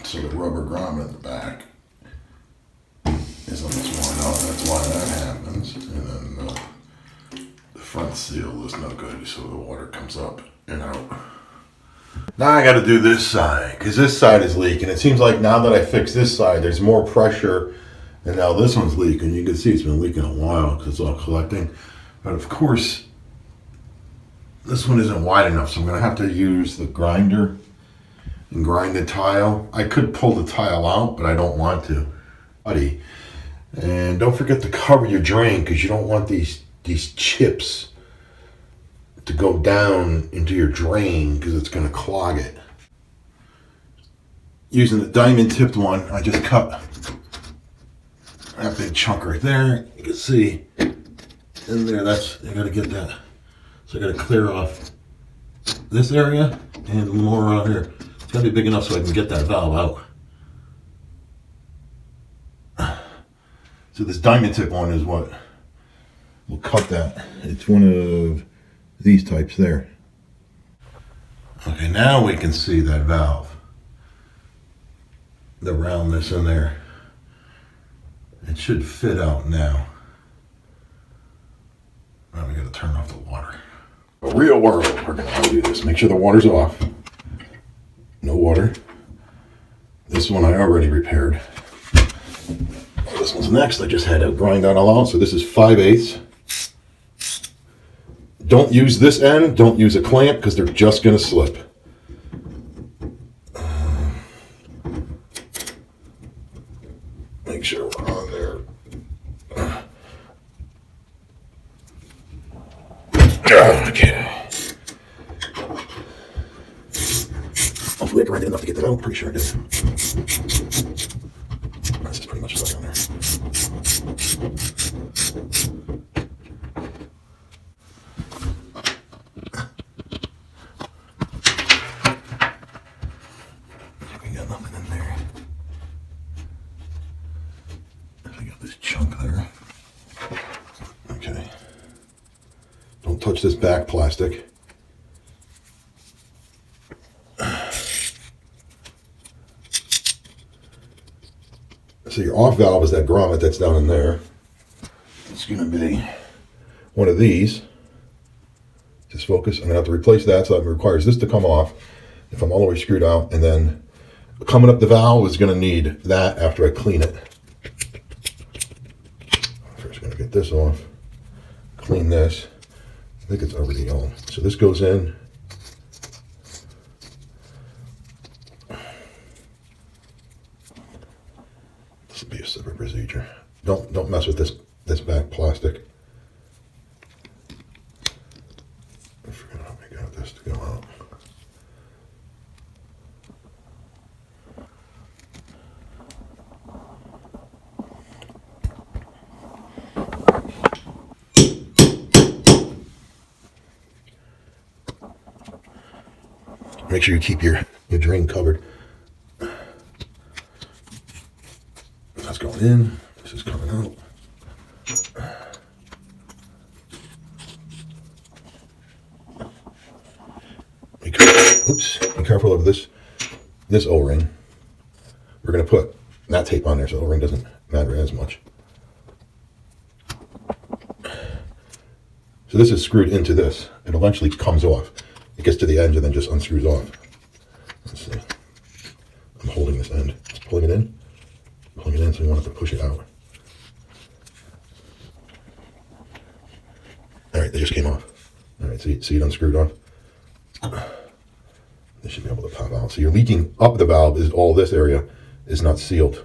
So the rubber grommet in the back is almost worn out. That's why that happens. And then the front seal is no good, so the water comes up and out. Now I got to do this side because this side is leaking. It seems like now that I fix this side, there's more pressure, and now this one's leaking. You can see it's been leaking a while because it's all collecting. But of course, this one isn't wide enough, so I'm going to have to use the grinder and grind the tile. I could pull the tile out, but I don't want to. And don't forget to cover your drain because you don't want these chips to go down into your drain because it's going to clog it. Using the diamond tipped one, I just cut that big chunk right there. You can see in there, I got to get that. So I got to clear off this area and more around here. It's got to be big enough so I can get that valve out. So this diamond tip one is what will cut that. It's one of these types there. Okay, now we can see that valve. The roundness in there. It should fit out now. Now we got to turn off the water. Real world, we're going to do this. Make sure the water's off. No water. This one I already repaired. This one's next. I just had to grind that all out. So this is 5/8. Don't use this end. Don't use a clamp because they're just going to slip. Make sure we're on there. Okay. Hopefully I grinded enough to get that out. Pretty sure I did. This is pretty much stuck on there. We got nothing in there. I got this chunk there. Okay. Don't touch this back plastic. So your off valve is that grommet that's down in there. It's going to be one of these. Just focus. I'm going to have to replace that, so it requires this to come off if I'm all the way screwed out. And then coming up the valve is going to need that after I clean it. First, going to get this off. Clean this. I think it's already on. So this goes in. This will be a separate procedure. Don't mess with this back plastic. I forgot how we got this to go out. Make sure you keep your drain covered. That's going in. This is coming out. Be careful of this O-ring. We're going to put that tape on there so the O-ring doesn't matter as much. So this is screwed into this. It eventually comes off. It gets to the edge and then just unscrews off. Let's see. I'm holding this end. Just pulling it in. Pulling it in so you want to push it out. Alright, they just came off. Alright, see it unscrewed off? They should be able to pop out. So you're leaking up the valve is all this area is not sealed.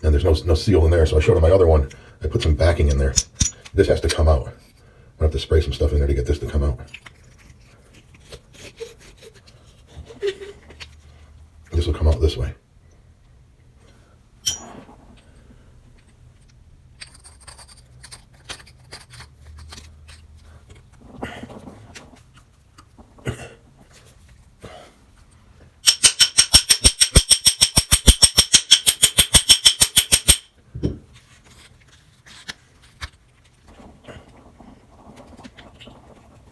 And there's no seal in there, so I showed on my other one. I put some backing in there. This has to come out. I have to spray some stuff in there to get this to come out. This will come out this way.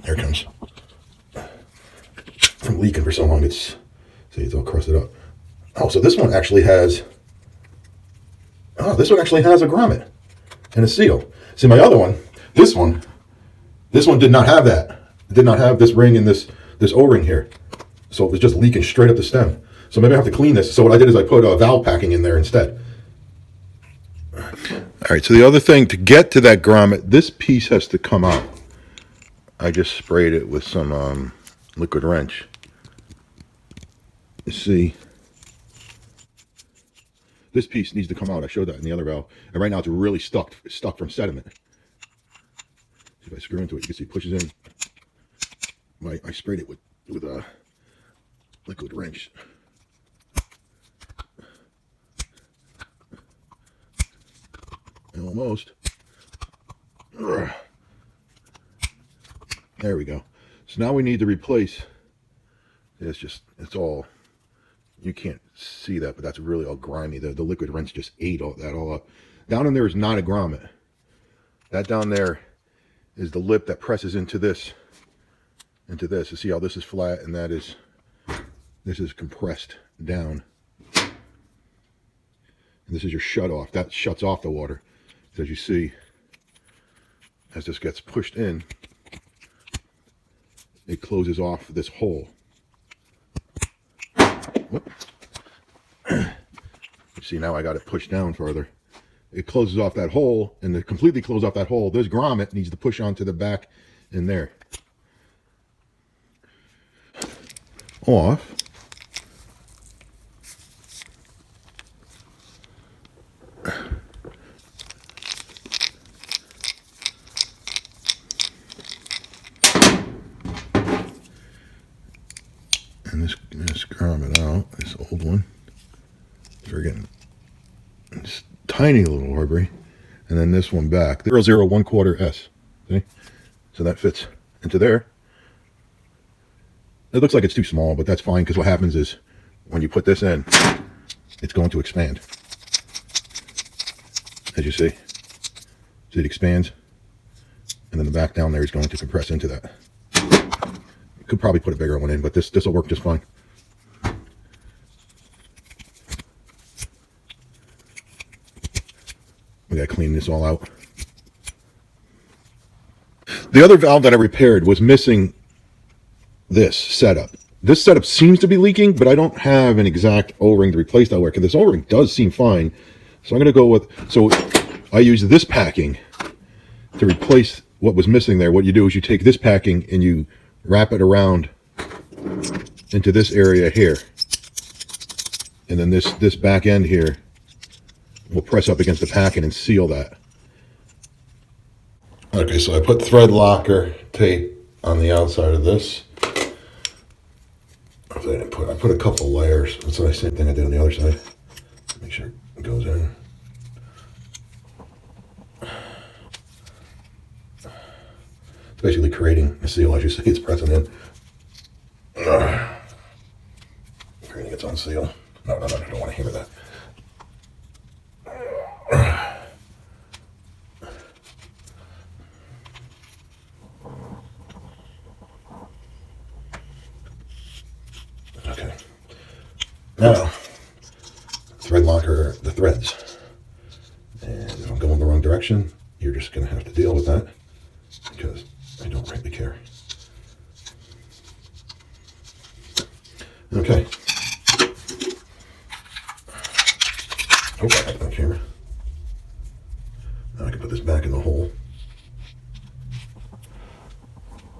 There it comes. From leaking for so long, it's all crusted up. Oh, so this one actually has, this one actually has a grommet and a seal. See, my other one, this one did not have that. It did not have this ring and this O-ring here. So it was just leaking straight up the stem. So maybe I have to clean this. So what I did is I put valve packing in there instead. All right, so the other thing, to get to that grommet, this piece has to come out. I just sprayed it with some liquid wrench. You see, this piece needs to come out. I showed that in the other valve. And right now it's really stuck from sediment. If I screw into it, you can see it pushes in. I sprayed it with a liquid wrench. Almost. There we go. So now we need to replace. It's all, you can't see that, but that's really all grimy. The liquid wrench just ate all up. Down in there is not a grommet. That down there is the lip that presses into this. You see how this is flat and this is compressed down. And this is your shut off. That shuts off the water. So as you see, as this gets pushed in, it closes off this hole. Whoop. You see, now I got it pushed down further. It closes off that hole, and to completely close off that hole, this grommet needs to push onto the back in there. Off. And this grommet out, this old one. So we're getting this tiny little rubbery. And then this one back, 0.0 1/4 S. See? So that fits into there. It looks like it's too small, but that's fine, because what happens is when you put this in, it's going to expand. As you see. So it expands, and then the back down there is going to compress into that. Could probably put a bigger one in, but this will work just fine. We gotta clean this all out. The other valve that I repaired was missing this setup. This setup seems to be leaking, but I don't have an exact O-ring to replace that with. This O-ring does seem fine. So I'm gonna go with, so I use this packing to replace what was missing there. What you do is you take this packing and you wrap it around into this area here. And then this back end here will press up against the packing and seal that. Okay, so I put thread locker tape on the outside of this. I put a couple layers. That's the same thing I did on the other side. Make sure it goes in. It's basically creating a seal. As you see, it's pressing in. Creating its own seal. No, I don't want to hear that. Okay. Now, thread locker the threads. And if I'm going the wrong direction, you're just going to have to deal with that, because I don't really care. Okay. Hope I have it on camera. Now I can put this back in the hole.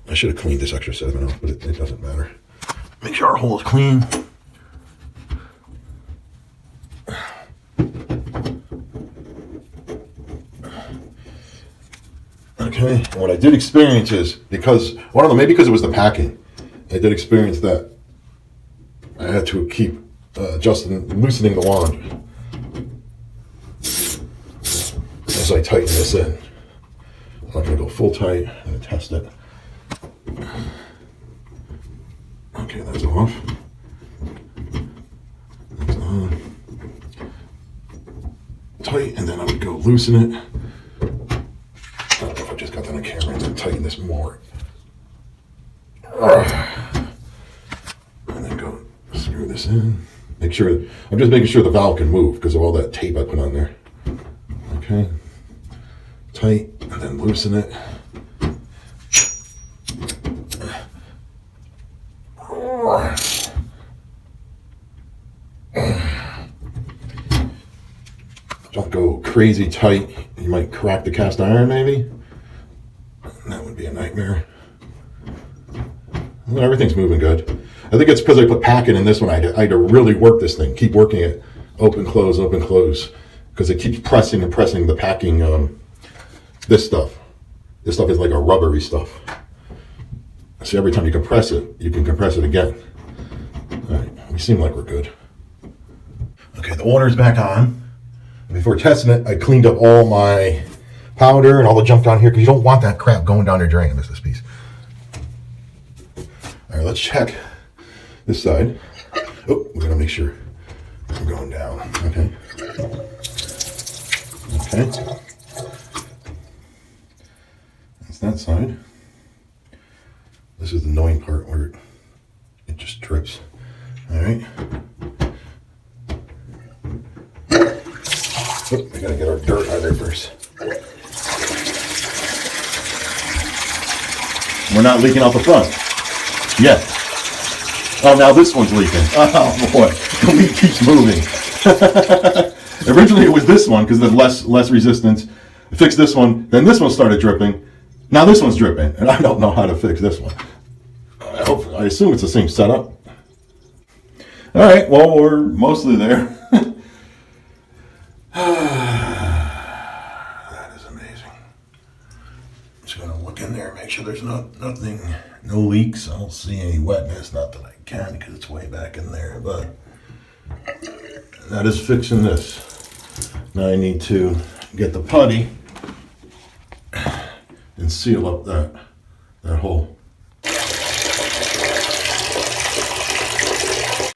I should have cleaned this extra sediment off, but it doesn't matter. Make sure our hole is clean. Okay, and what I did experience is, because, well, I don't know, maybe because it was the packing, I did experience that I had to keep loosening the wand as I tighten this in. I'm not going to go full tight. I'm going to test it. Okay, that's off. That's on. Tight, and then I would go loosen it. I don't know if I just got that on camera, and then tighten this more. And then go screw this in. Make I'm just making sure the valve can move because of all that tape I put on there. Okay. Tight, and then loosen it. Don't go crazy tight. You might crack the cast iron maybe. That would be a nightmare. Well, everything's moving good. I think it's because I put packing in this one. I had to really work this thing. Keep working it. Open, close, because it keeps pressing and pressing the packing. This stuff is like a rubbery stuff. So every time you compress it, you can compress it again. All right, we seem like we're good. Okay, the water's back on. Before testing it, I cleaned up all my powder and all the junk down here because you don't want that crap going down your drain. I missed this piece. All right, let's check this side. Oh, we're gonna make sure I'm going down. Okay. Okay. That's that side. This is the annoying part where it just drips. All right. Oh, we gotta get our dirt out of there first. We're not leaking out the front yet. Oh, now this one's leaking. Oh boy, the leak keeps moving. Originally it was this one because of less resistance. I fixed this one, then this one started dripping. Now this one's dripping, and I don't know how to fix this one. I assume it's the same setup. All right, well, we're mostly there. That is amazing. Just gonna look in there, make sure there's nothing, no leaks. I don't see any wetness, not that I can because it's way back in there, but that is fixing this. Now I need to get the putty and seal up that hole.